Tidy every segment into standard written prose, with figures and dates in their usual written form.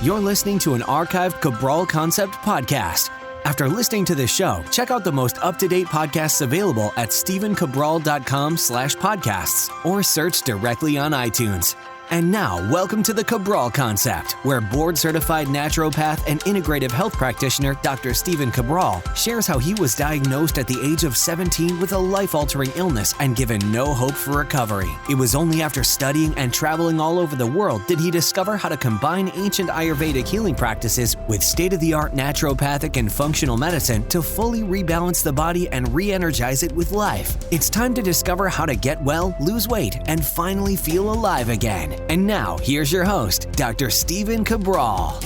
You're listening to an archived Cabral Concept podcast. After listening to this show, check out the most up-to-date podcasts available at stephencabral.com/podcasts or search directly on iTunes. And now, welcome to the Cabral Concept, where board-certified naturopath and integrative health practitioner Dr. Stephen Cabral shares how he was diagnosed at the age of 17 with a life-altering illness and given no hope for recovery. It was only after studying and traveling all over the world did he discover how to combine ancient Ayurvedic healing practices with state-of-the-art naturopathic and functional medicine to fully rebalance the body and re-energize it with life. It's time to discover how to get well, lose weight, and finally feel alive again. And now, here's your host, Dr. Stephen Cabral.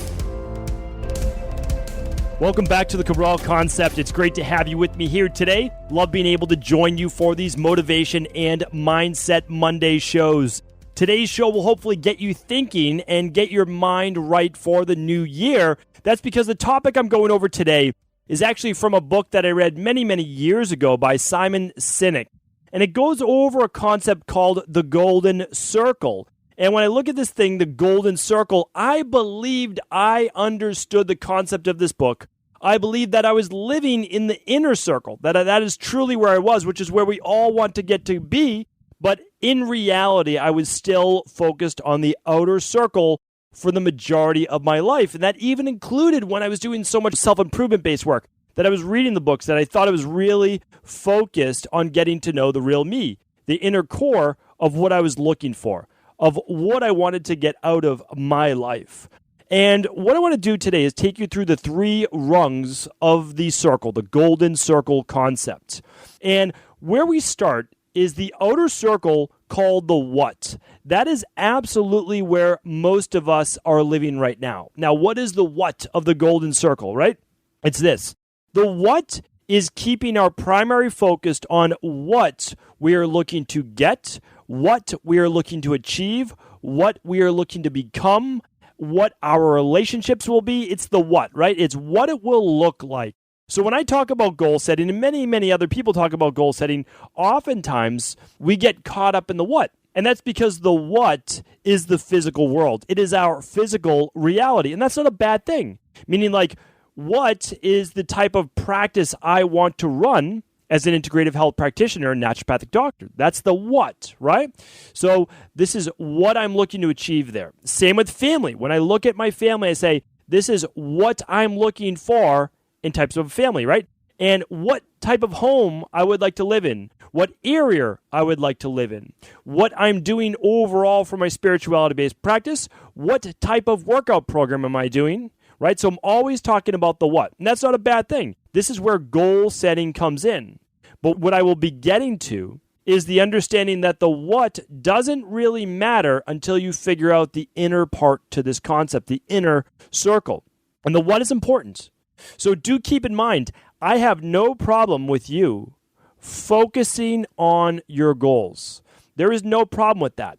Welcome back to the Cabral Concept. It's great to have you with me here today. Love being able to join you for these Motivation and Mindset Monday shows. Today's show will hopefully get you thinking and get your mind right for the new year. That's because the topic I'm going over today is actually from a book that I read many, many years ago by Simon Sinek. And it goes over a concept called the Golden Circle. And when I look at this thing, the Golden Circle, I believed I understood the concept of this book. I believed that I was living in the inner circle, that is truly where I was, which is where we all want to get to be. But in reality, I was still focused on the outer circle for the majority of my life. And that even included when I was doing so much self-improvement based work, that I was reading the books, that I thought I was really focused on getting to know the real me, the inner core of what I was looking for, of what I wanted to get out of my life. And what I want to do today is take you through the three rungs of the circle, the Golden Circle concept. And where we start is the outer circle called the what. That is absolutely where most of us are living right now. Now, what is the what of the Golden Circle, right? It's this. The what is keeping our primary focused on what we are looking to get, what we are looking to achieve, what we are looking to become, what our relationships will be. It's the what, right? It's what it will look like. So when I talk about goal setting, and many, many other people talk about goal setting, oftentimes we get caught up in the what. And that's because the what is the physical world. It is our physical reality. And that's not a bad thing. Meaning, like, what is the type of practice I want to run as an integrative health practitioner and naturopathic doctor? That's the what, right? So this is what I'm looking to achieve there. Same with family. When I look at my family, I say, this is what I'm looking for in types of family, right? And what type of home I would like to live in, what area I would like to live in, what I'm doing overall for my spirituality-based practice, what type of workout program am I doing, right? So I'm always talking about the what. And that's not a bad thing. This is where goal setting comes in. But what I will be getting to is the understanding that the what doesn't really matter until you figure out the inner part to this concept, the inner circle. And the what is important. So do keep in mind, I have no problem with you focusing on your goals. There is no problem with that.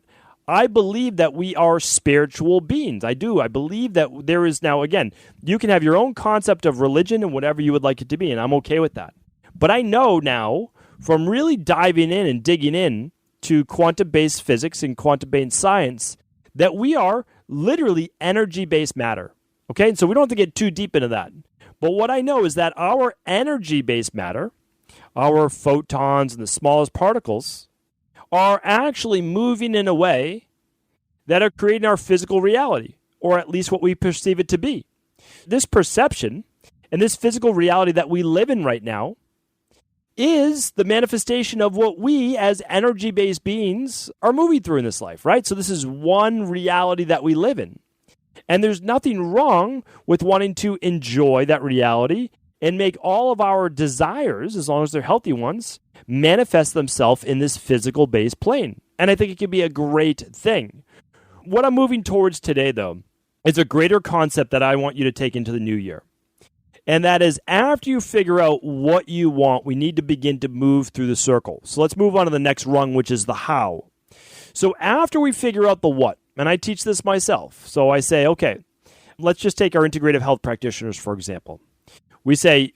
I believe that we are spiritual beings. I do. I believe that there is now, again, you can have your own concept of religion and whatever you would like it to be, and I'm okay with that. But I know now from really diving in and digging in to quantum-based physics and quantum-based science that we are literally energy-based matter. Okay? And so we don't have to get too deep into that. But what I know is that our energy-based matter, our photons and the smallest particles, are actually moving in a way that are creating our physical reality, or at least what we perceive it to be. This perception and this physical reality that we live in right now is the manifestation of what we as energy-based beings are moving through in this life, right? So this is one reality that we live in. And there's nothing wrong with wanting to enjoy that reality and make all of our desires, as long as they're healthy ones, manifest themselves in this physical-based plane. And I think it can be a great thing. What I'm moving towards today, though, is a greater concept that I want you to take into the new year. And that is, after you figure out what you want, we need to begin to move through the circle. So let's move on to the next rung, which is the how. So after we figure out the what, and I teach this myself, so I say, okay, let's just take our integrative health practitioners, for example. We say,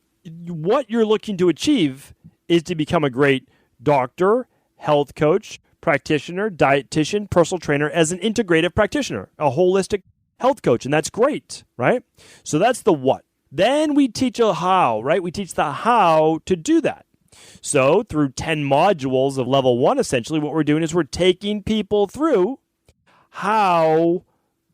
what you're looking to achieve is to become a great doctor, health coach, practitioner, dietitian, personal trainer as an integrative practitioner, a holistic health coach, and that's great, right? So that's the what. Then we teach a how, right? We teach the how to do that. So through 10 modules of level 1, essentially, what we're doing is we're taking people through how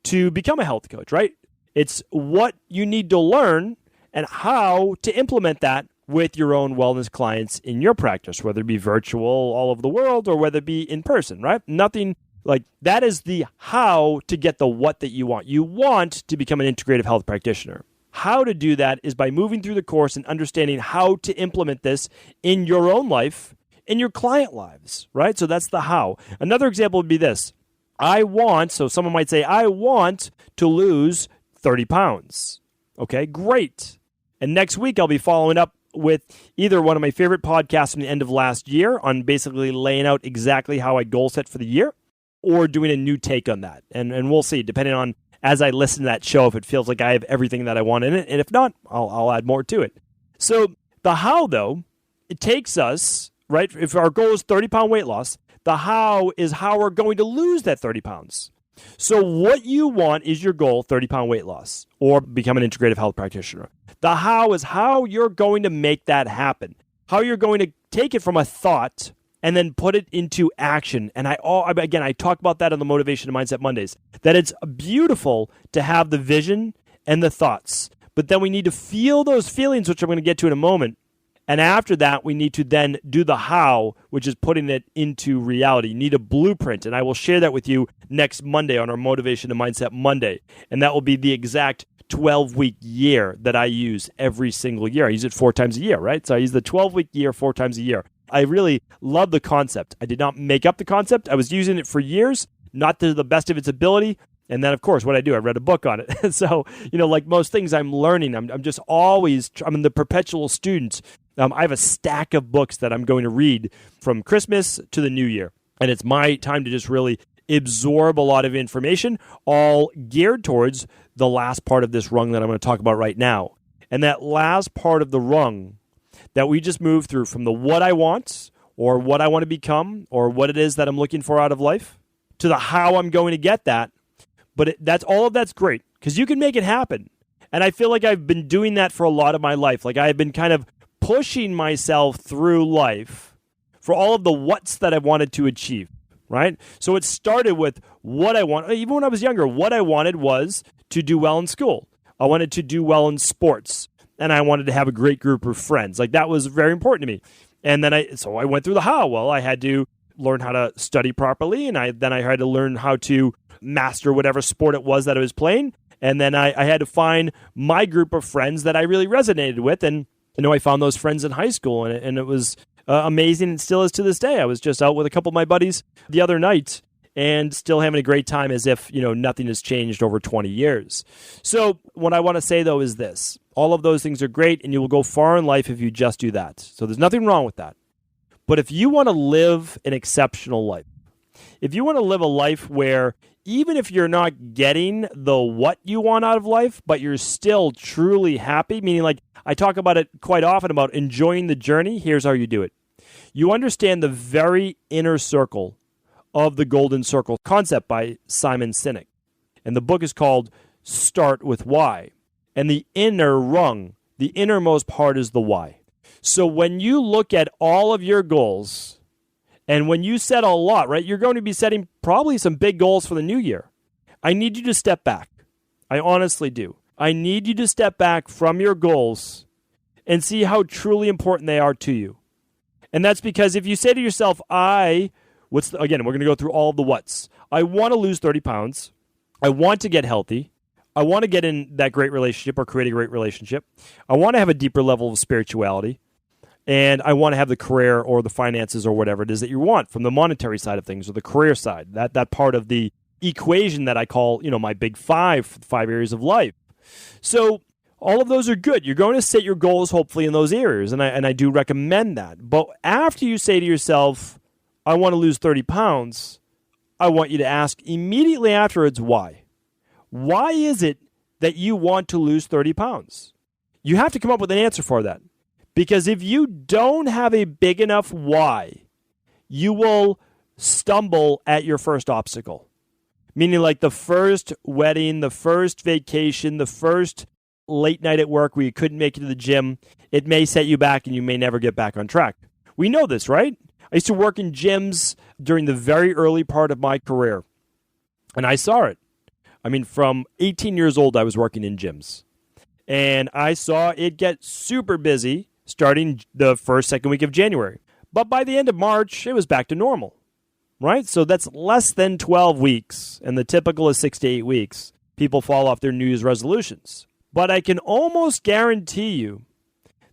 to become a health coach, right? It's what you need to learn and how to implement that with your own wellness clients in your practice, whether it be virtual all over the world or whether it be in person, right? Nothing like that is the how to get the what that you want. You want to become an integrative health practitioner. How to do that is by moving through the course and understanding how to implement this in your own life, in your client lives, right? So that's the how. Another example would be this. So someone might say, I want to lose 30 pounds. Okay, great. And next week, I'll be following up with either one of my favorite podcasts from the end of last year on basically laying out exactly how I goal set for the year or doing a new take on that. And we'll see, depending on as I listen to that show, if it feels like I have everything that I want in it. And if not, I'll add more to it. So the how, though, it takes us, right? If our goal is 30-pound weight loss, the how is how we're going to lose that 30 pounds. So what you want is your goal, 30-pound weight loss, or become an integrative health practitioner. The how is how you're going to make that happen, how you're going to take it from a thought and then put it into action. And I talk about that on the Motivation and Mindset Mondays, that it's beautiful to have the vision and the thoughts, but then we need to feel those feelings, which I'm going to get to in a moment. And after that, we need to then do the how, which is putting it into reality. You need a blueprint, and I will share that with you next Monday on our Motivation and Mindset Monday. And that will be the exact 12-week year that I use every single year. I use it 4 times a year, right? So I use the 12-week year 4 times a year. I really love the concept. I did not make up the concept. I was using it for years, not to the best of its ability. And then, of course, what I do, I read a book on it. So, like most things I'm learning, I'm just always, I'm in the perpetual student. I have a stack of books that I'm going to read from Christmas to the new year. And it's my time to just really absorb a lot of information, all geared towards the last part of this rung that I'm going to talk about right now. And that last part of the rung that we just moved through from the what I want or what I want to become or what it is that I'm looking for out of life to the how I'm going to get that. But that's great because you can make it happen. And I feel like I've been doing that for a lot of my life. Like I've been kind of pushing myself through life for all of the what's that I wanted to achieve, right? So it started with what I want. Even when I was younger, what I wanted was to do well in school. I wanted to do well in sports. And I wanted to have a great group of friends. Like that was very important to me. And then I went through the how. Well, I had to learn how to study properly. And then I had to learn how to master whatever sport it was that I was playing. And then I had to find my group of friends that I really resonated with. And I found those friends in high school, and it was amazing, and still is to this day. I was just out with a couple of my buddies the other night, and still having a great time as if nothing has changed over 20 years. So what I want to say, though, is this. All of those things are great, and you will go far in life if you just do that. So there's nothing wrong with that. But if you want to live an exceptional life, if you want to live a life where even if you're not getting the what you want out of life, but you're still truly happy, meaning like I talk about it quite often about enjoying the journey, here's how you do it. You understand the very inner circle of the Golden Circle concept by Simon Sinek. And the book is called Start with Why. And the inner rung, the innermost part is the why. So when you look at all of your goals, and when you set a lot, right, you're going to be setting probably some big goals for the new year. I need you to step back. I honestly do. I need you to step back from your goals and see how truly important they are to you. And that's because if you say to yourself, again, we're going to go through all of the what's. I want to lose 30 pounds. I want to get healthy. I want to get in that great relationship or create a great relationship. I want to have a deeper level of spirituality. And I want to have the career or the finances or whatever it is that you want from the monetary side of things or the career side, that part of the equation that I call, my big five areas of life. So all of those are good. You're going to set your goals hopefully in those areas, and I do recommend that. But after you say to yourself, I want to lose 30 pounds, I want you to ask immediately afterwards why. Why is it that you want to lose 30 pounds? You have to come up with an answer for that. Because if you don't have a big enough why, you will stumble at your first obstacle. Meaning like the first wedding, the first vacation, the first late night at work where you couldn't make it to the gym, it may set you back and you may never get back on track. We know this, right? I used to work in gyms during the very early part of my career, and I saw it. I mean, from 18 years old, I was working in gyms, and I saw it get super busy starting the first, second week of January. But by the end of March, it was back to normal, right? So that's less than 12 weeks, and the typical is 6 to 8 weeks. People fall off their New Year's resolutions. But I can almost guarantee you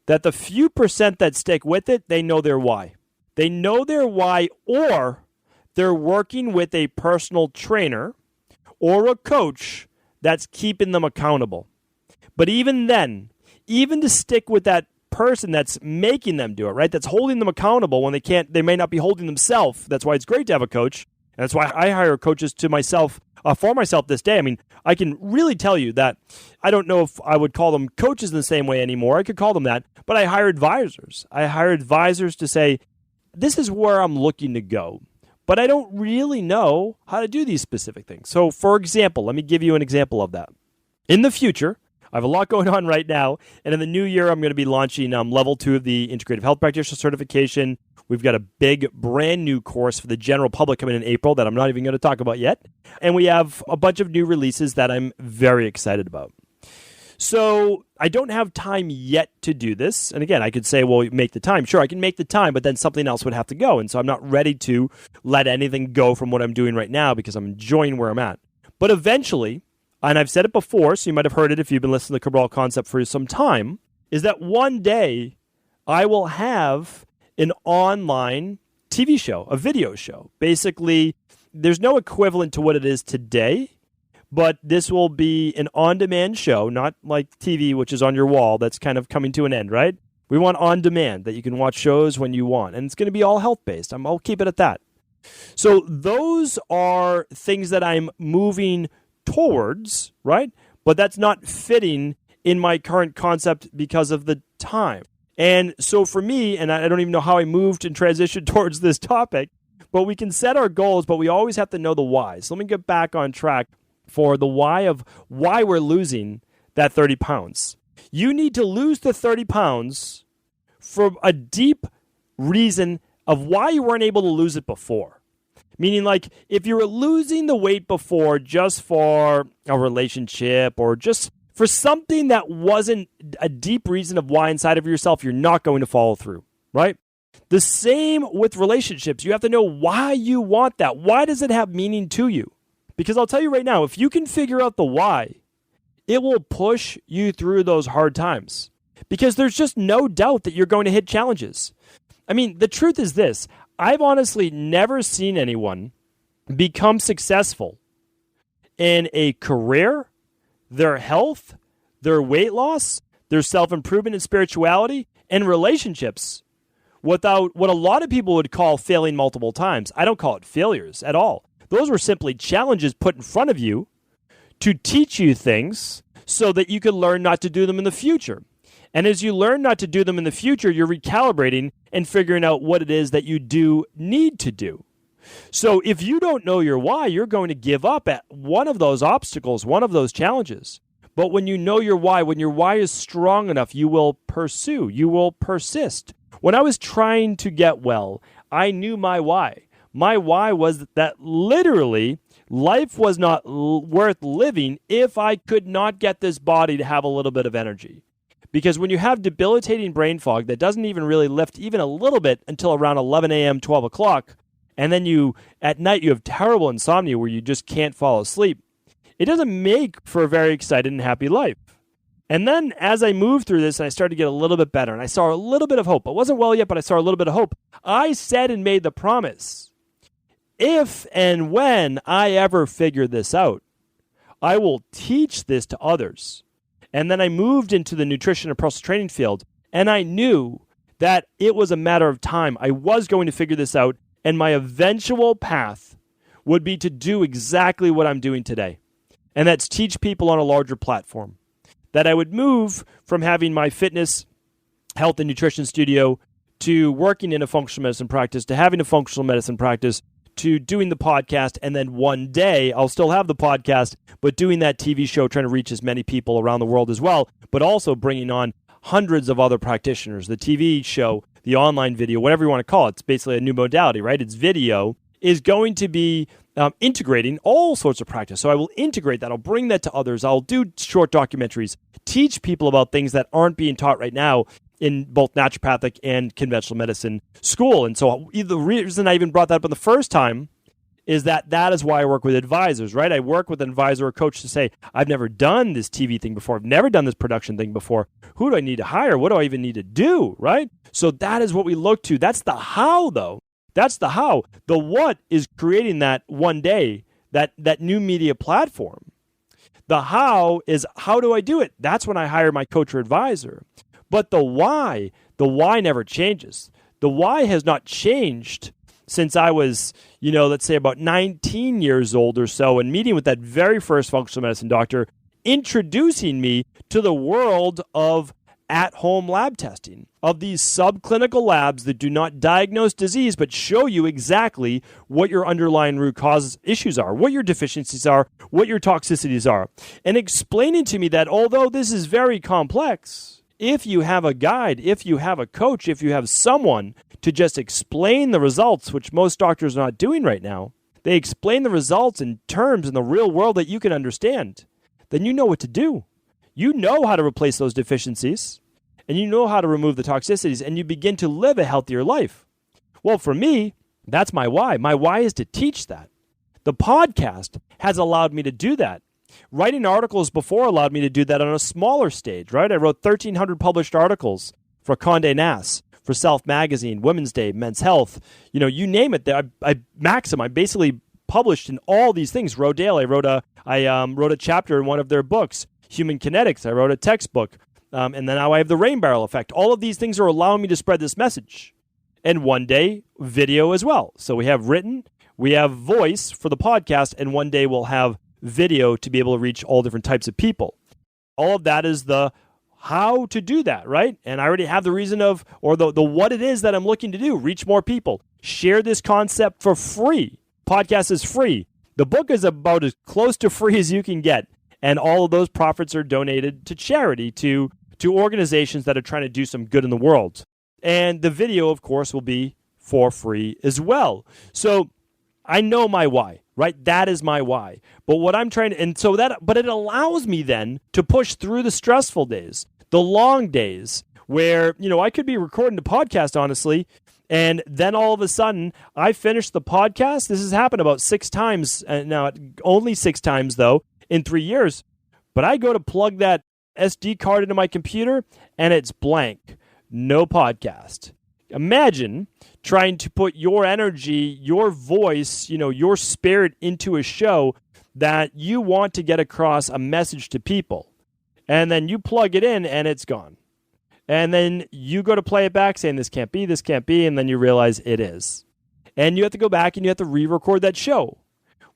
that the few percent that stick with it, they know their why. They know their why, or they're working with a personal trainer or a coach that's keeping them accountable. But even then, even to stick with that person that's making them do it, right? That's holding them accountable when they may not be holding themselves. That's why it's great to have a coach. And that's why I hire coaches for myself this day. I mean, I can really tell you that I don't know if I would call them coaches in the same way anymore. I could call them that, but I hire advisors. I hire advisors to say, this is where I'm looking to go, but I don't really know how to do these specific things. So, for example, let me give you an example of that. In the future, I have a lot going on right now, and in the new year, I'm going to be launching level 2 of the Integrative Health Practitioner certification. We've got a big, brand new course for the general public coming in April that I'm not even going to talk about yet. And we have a bunch of new releases that I'm very excited about. So I don't have time yet to do this. And again, I could say, well, make the time. Sure, I can make the time, but then something else would have to go. And so I'm not ready to let anything go from what I'm doing right now because I'm enjoying where I'm at. But eventually, and I've said it before, so you might have heard it if you've been listening to the Cabral Concept for some time, is that one day I will have an online TV show, a video show. Basically, there's no equivalent to what it is today, but this will be an on-demand show, not like TV, which is on your wall. That's kind of coming to an end, right? We want on-demand, that you can watch shows when you want. And it's going to be all health-based. I'll keep it at that. So those are things that I'm moving towards, right? But that's not fitting in my current concept because of the time. And so for me, and I don't even know how I moved and transitioned towards this topic, but we can set our goals, but we always have to know the why. So let me get back on track for the why of why we're losing that 30 pounds. You need to lose the 30 pounds for a deep reason of why you weren't able to lose it before. Meaning, like, if you were losing the weight before just for a relationship or just for something that wasn't a deep reason of why inside of yourself, you're not going to follow through, right? The same with relationships. You have to know why you want that. Why does it have meaning to you? Because I'll tell you right now, if you can figure out the why, it will push you through those hard times. Because there's just no doubt that you're going to hit challenges. I mean, the truth is this. I've honestly never seen anyone become successful in a career, their health, their weight loss, their self-improvement and spirituality, and relationships without what a lot of people would call failing multiple times. I don't call it failures at all. Those were simply challenges put in front of you to teach you things so that you could learn not to do them in the future. And as you learn not to do them in the future, you're recalibrating and figuring out what it is that you do need to do. So if you don't know your why, you're going to give up at one of those obstacles, one of those challenges. But when you know your why, when your why is strong enough, you will pursue, you will persist. When I was trying to get well, I knew my why. My why was that literally life was not worth living if I could not get this body to have a little bit of energy. Because when you have debilitating brain fog that doesn't even really lift even a little bit until around 11 a.m., 12 o'clock, and then at night you have terrible insomnia where you just can't fall asleep, it doesn't make for a very excited and happy life. And then as I moved through this and I started to get a little bit better and I saw a little bit of hope. I wasn't well yet, but I saw a little bit of hope. I said and made the promise, if and when I ever figure this out, I will teach this to others. And then I moved into the nutrition and personal training field, and I knew that it was a matter of time. I was going to figure this out, and my eventual path would be to do exactly what I'm doing today, and that's teach people on a larger platform. That I would move from having my fitness, health, and nutrition studio to working in a functional medicine practice, to having a functional medicine practice, to doing the podcast, and then one day I'll still have the podcast, but doing that TV show, trying to reach as many people around the world as well, but also bringing on hundreds of other practitioners. The TV show, the online video, whatever you want to call it, it's basically a new modality, right? It's video, is going to be integrating all sorts of practice. So I will integrate that. I'll bring that to others. I'll do short documentaries, teach people about things that aren't being taught right now in both naturopathic and conventional medicine school. And so the reason I even brought that up in the first time is that is why I work with advisors, right? I work with an advisor or coach to say, I've never done this TV thing before. I've never done this production thing before. Who do I need to hire? What do I even need to do, right? So that is what we look to. That's the how, though. That's the how. The what is creating that one day, that new media platform. The how is, how do I do it? That's when I hire my coach or advisor. But the why never changes. The why has not changed since I was, let's say about 19 years old or so, and meeting with that very first functional medicine doctor, introducing me to the world of at-home lab testing, of these subclinical labs that do not diagnose disease, but show you exactly what your underlying root cause issues are, what your deficiencies are, what your toxicities are, and explaining to me that although this is very complex, if you have a guide, if you have a coach, if you have someone to just explain the results, which most doctors are not doing right now, they explain the results in terms in the real world that you can understand, then you know what to do. You know how to replace those deficiencies, and you know how to remove the toxicities, and you begin to live a healthier life. Well, for me, that's my why. My why is to teach that. The podcast has allowed me to do that. Writing articles before allowed me to do that on a smaller stage, right? I wrote 1,300 published articles for Condé Nast, for Self Magazine, Women's Day, Men's Health, you name it. I basically published in all these things. Rodale, I wrote a chapter in one of their books. Human Kinetics, I wrote a textbook. And then now I have the rain barrel effect. All of these things are allowing me to spread this message. And one day, video as well. So we have written, we have voice for the podcast, and one day we'll have video to be able to reach all different types of people. All of that is the how to do that, right? And I already have the reason of, or the what it is that I'm looking to do. Reach more people. Share this concept for free. Podcast is free. The book is about as close to free as you can get. And all of those profits are donated to charity, to organizations that are trying to do some good in the world. And the video, of course, will be for free as well. So I know my why, right? That is my why. But what I'm trying to, but it allows me then to push through the stressful days, the long days where, I could be recording the podcast, honestly, and then all of a sudden I finish the podcast. This has happened about 6 times, now only 6 times though, in 3 years. But I go to plug that SD card into my computer and it's blank. No podcast. Imagine trying to put your energy, your voice, your spirit into a show that you want to get across a message to people. And then you plug it in and it's gone. And then you go to play it back saying this can't be, and then you realize it is. And you have to go back and you have to re-record that show.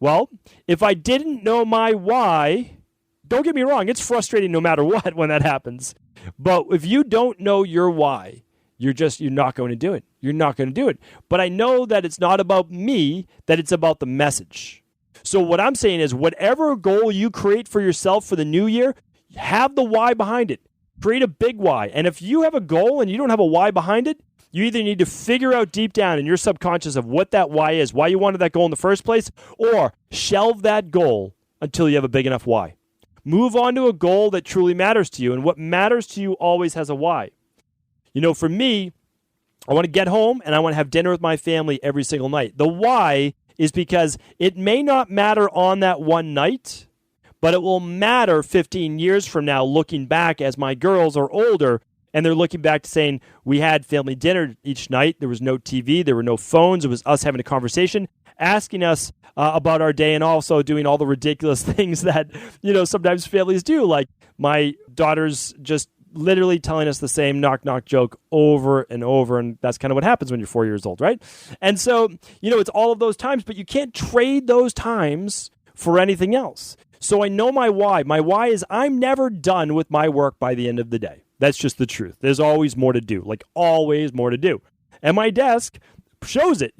Well, if I didn't know my why, don't get me wrong, it's frustrating no matter what when that happens. But if you don't know your why, you're not going to do it. You're not going to do it. But I know that it's not about me, that it's about the message. So what I'm saying is whatever goal you create for yourself for the new year, have the why behind it. Create a big why. And if you have a goal and you don't have a why behind it, you either need to figure out deep down in your subconscious of what that why is, why you wanted that goal in the first place, or shelve that goal until you have a big enough why. Move on to a goal that truly matters to you. And what matters to you always has a why. For me, I want to get home and I want to have dinner with my family every single night. The why is because it may not matter on that one night, but it will matter 15 years from now looking back as my girls are older and they're looking back to saying, we had family dinner each night. There was no TV. There were no phones. It was us having a conversation, asking us about our day and also doing all the ridiculous things that, sometimes families do. Like my daughter's just literally telling us the same knock-knock joke over and over, and that's kind of what happens when you're 4 years old, right? And so, it's all of those times, but you can't trade those times for anything else. So I know my why. My why is I'm never done with my work by the end of the day. That's just the truth. There's always more to do, like always more to do. And my desk, shows it,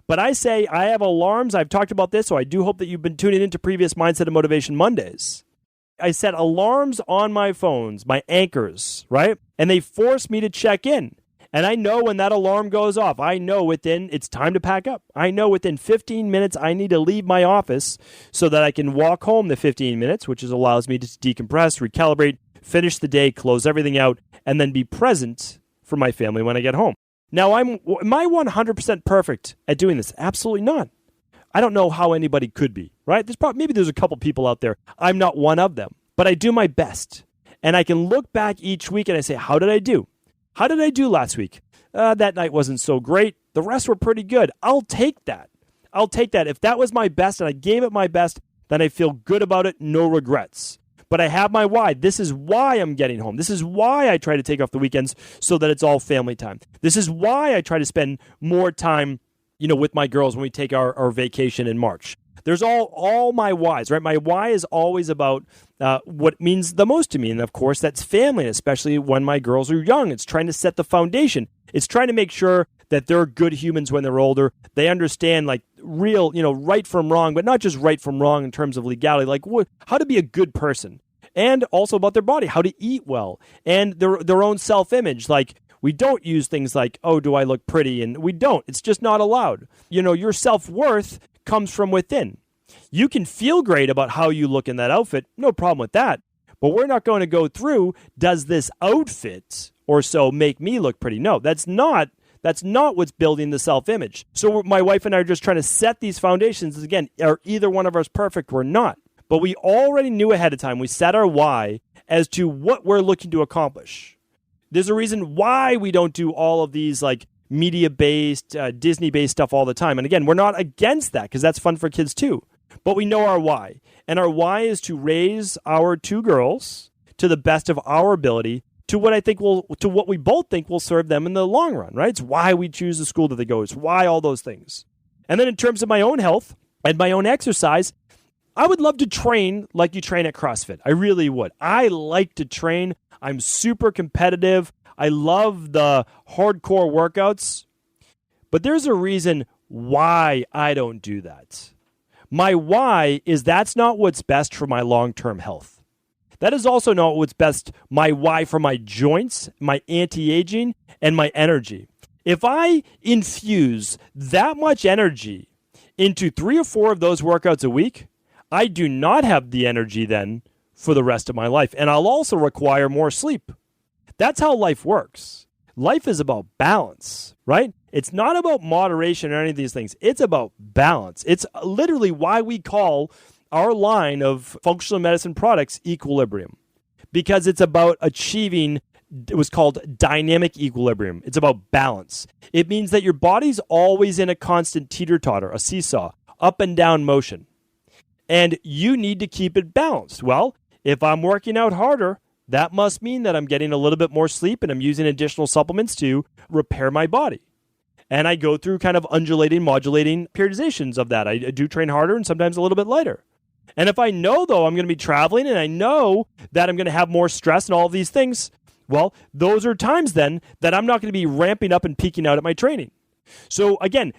But I say I have alarms. I've talked about this, so I do hope that you've been tuning into previous Mindset and Motivation Mondays. I set alarms on my phones, my anchors, right? And they force me to check in. And I know when that alarm goes off, I know it's time to pack up. I know within 15 minutes I need to leave my office so that I can walk home the 15 minutes, which allows me to decompress, recalibrate, finish the day, close everything out, and then be present for my family when I get home. Now, am I 100% perfect at doing this? Absolutely not. I don't know how anybody could be, right? Maybe there's a couple people out there. I'm not one of them, but I do my best. And I can look back each week and I say, how did I do? How did I do last week? That night wasn't so great. The rest were pretty good. I'll take that. If that was my best and I gave it my best, then I feel good about it, no regrets. But I have my why. This is why I'm getting home. This is why I try to take off the weekends so that it's all family time. This is why I try to spend more time, with my girls when we take our vacation in March. There's all my whys, right? My why is always about what means the most to me. And of course, that's family, especially when my girls are young. It's trying to set the foundation. It's trying to make sure that they're good humans when they're older. They understand real, right from wrong, but not just right from wrong in terms of legality, how to be a good person. And also about their body, how to eat well, and their own self-image. We don't use things like, oh, do I look pretty? And we don't. It's just not allowed. Your self-worth comes from within. You can feel great about how you look in that outfit. No problem with that. But we're not going to go through, does this outfit or so make me look pretty? No, that's not what's building the self-image. So my wife and I are just trying to set these foundations. Again, are either one of us perfect? We're not. But we already knew ahead of time. We set our why as to what we're looking to accomplish. There's a reason why we don't do all of these media-based, Disney-based stuff all the time. And again, we're not against that because that's fun for kids too. But we know our why. And our why is to raise our two girls to the best of our ability to what we both think will serve them in the long run, right? It's why we choose the school that they go. It's why all those things. And then in terms of my own health and my own exercise, I would love to train like you train at CrossFit. I really would. I like to train. I'm super competitive. I love the hardcore workouts. But there's a reason why I don't do that. My why is that's not what's best for my long-term health. That is also not what's best, my why for my joints, my anti-aging, and my energy. If I infuse that much energy into 3 or 4 of those workouts a week, I do not have the energy then for the rest of my life. And I'll also require more sleep. That's how life works. Life is about balance, right? It's not about moderation or any of these things. It's about balance. It's literally why we call our line of functional medicine products Equilibrium, because it's about achieving, it was called dynamic equilibrium. It's about balance. It means that your body's always in a constant teeter-totter, a seesaw, up and down motion. And you need to keep it balanced. Well, if I'm working out harder, that must mean that I'm getting a little bit more sleep and I'm using additional supplements to repair my body. And I go through kind of undulating, modulating periodizations of that. I do train harder and sometimes a little bit lighter. And if I know, though, I'm going to be traveling and I know that I'm going to have more stress and all of these things, well, those are times then that I'm not going to be ramping up and peaking out at my training. So again,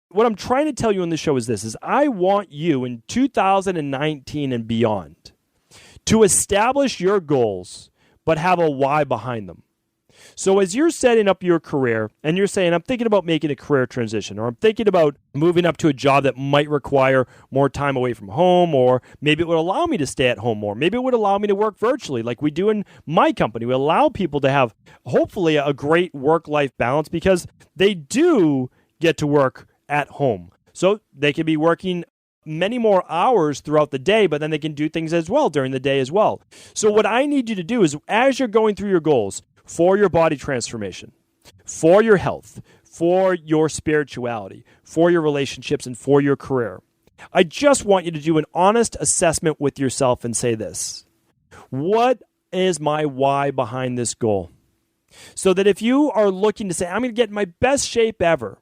what I'm trying to tell you in this show is this, is I want you in 2019 and beyond to establish your goals, but have a why behind them. So as you're setting up your career and you're saying, I'm thinking about making a career transition, or I'm thinking about moving up to a job that might require more time away from home, or maybe it would allow me to stay at home more. Maybe it would allow me to work virtually like we do in my company. We allow people to have hopefully a great work-life balance because they do get to work at home. So they can be working many more hours throughout the day, but then they can do things as well during the day as well. So what I need you to do is, as you're going through your goals for your body transformation, for your health, for your spirituality, for your relationships, and for your career, I just want you to do an honest assessment with yourself and say this: what is my why behind this goal? So that if you are looking to say, I'm going to get in my best shape ever,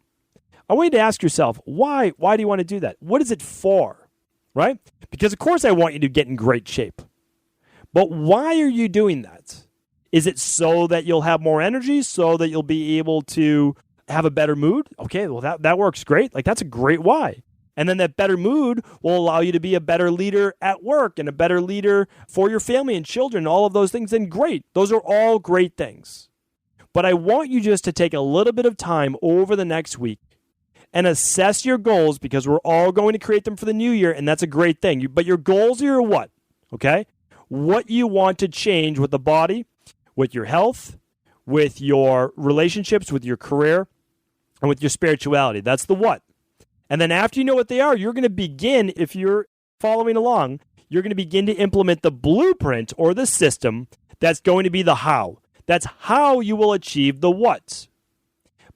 I want you to ask yourself, why? Why do you want to do that? What is it for, right? Because of course I want you to get in great shape. But why are you doing that? Is it so that you'll have more energy, so that you'll be able to have a better mood? Okay, well, that works great. Like, that's a great why. And then that better mood will allow you to be a better leader at work and a better leader for your family and children, all of those things. Then great. Those are all great things. But I want you just to take a little bit of time over the next week and assess your goals, because we're all going to create them for the new year, and that's a great thing. But your goals are your what, okay? What you want to change with the body, with your health, with your relationships, with your career, and with your spirituality. That's the what. And then after you know what they are, you're going to begin, if you're following along, you're going to begin to implement the blueprint or the system that's going to be the how. That's how you will achieve the what.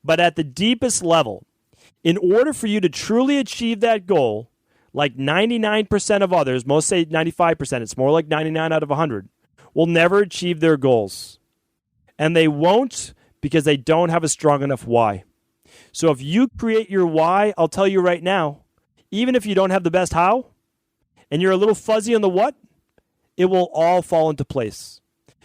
But at the deepest level, in order for you to truly achieve that goal, like 99% of others, most say 95%, it's more like 99 out of 100, will never achieve their goals. And they won't because they don't have a strong enough why. So if you create your why, I'll tell you right now, even if you don't have the best how, and you're a little fuzzy on the what, it will all fall into place.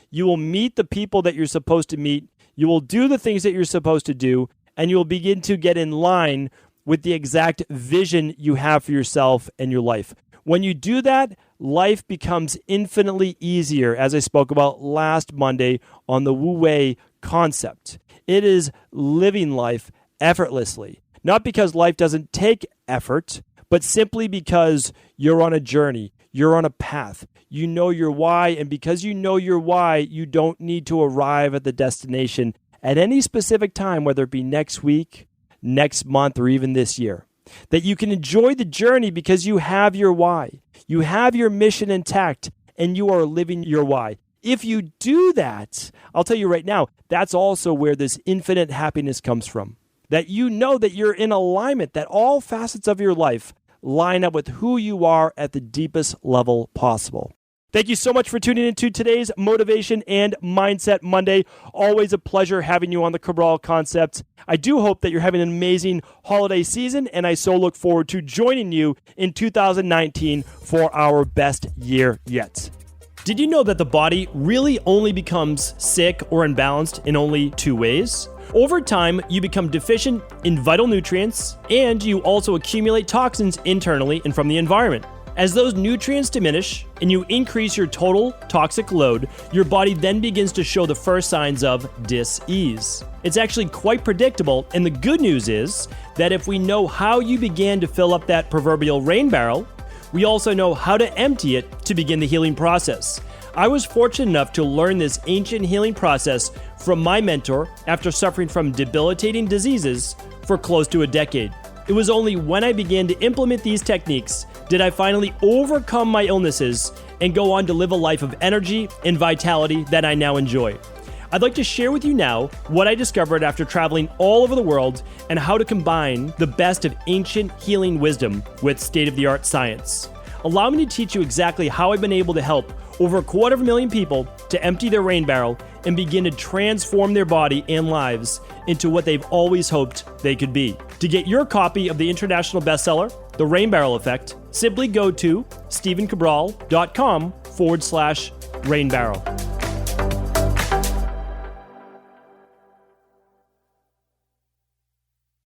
You will meet the people that you're supposed to meet. You will do the things that you're supposed to do, and you will begin to get in line with the exact vision you have for yourself and your life. When you do that, life becomes infinitely easier, as I spoke about last Monday on the Wu Wei concept. It is living life effortlessly. Not because life doesn't take effort, but simply because you're on a journey. You're on a path. You know your why, and because you know your why, you don't need to arrive at the destination at any specific time, whether it be next week, next month, or even this year. That you can enjoy the journey because you have your why. You have your mission intact, and you are living your why. If you do that, I'll tell you right now, that's also where this infinite happiness comes from. That you know that you're in alignment, that all facets of your life line up with who you are at the deepest level possible. Thank you so much for tuning into today's Motivation and Mindset Monday. Always a pleasure having you on the Cabral Concept. I do hope that you're having an amazing holiday season, and I so look forward to joining you in 2019 for our best year yet. Did you know that the body really only becomes sick or imbalanced in only two ways? Over time, you become deficient in vital nutrients, and you also accumulate toxins internally and from the environment. As those nutrients diminish and you increase your total toxic load, your body then begins to show the first signs of dis-ease. It's actually quite predictable, and the good news is that if we know how you began to fill up that proverbial rain barrel, we also know how to empty it to begin the healing process. I was fortunate enough to learn this ancient healing process from my mentor after suffering from debilitating diseases for close to a decade. It was only when I began to implement these techniques did I finally overcome my illnesses and go on to live a life of energy and vitality that I now enjoy. I'd like to share with you now what I discovered after traveling all over the world and how to combine the best of ancient healing wisdom with state-of-the-art science. Allow me to teach you exactly how I've been able to help over 250,000 people to empty their rain barrel and begin to transform their body and lives into what they've always hoped they could be. To get your copy of the international bestseller, The Rain Barrel Effect, simply go to stephencabral.com/rainbarrel.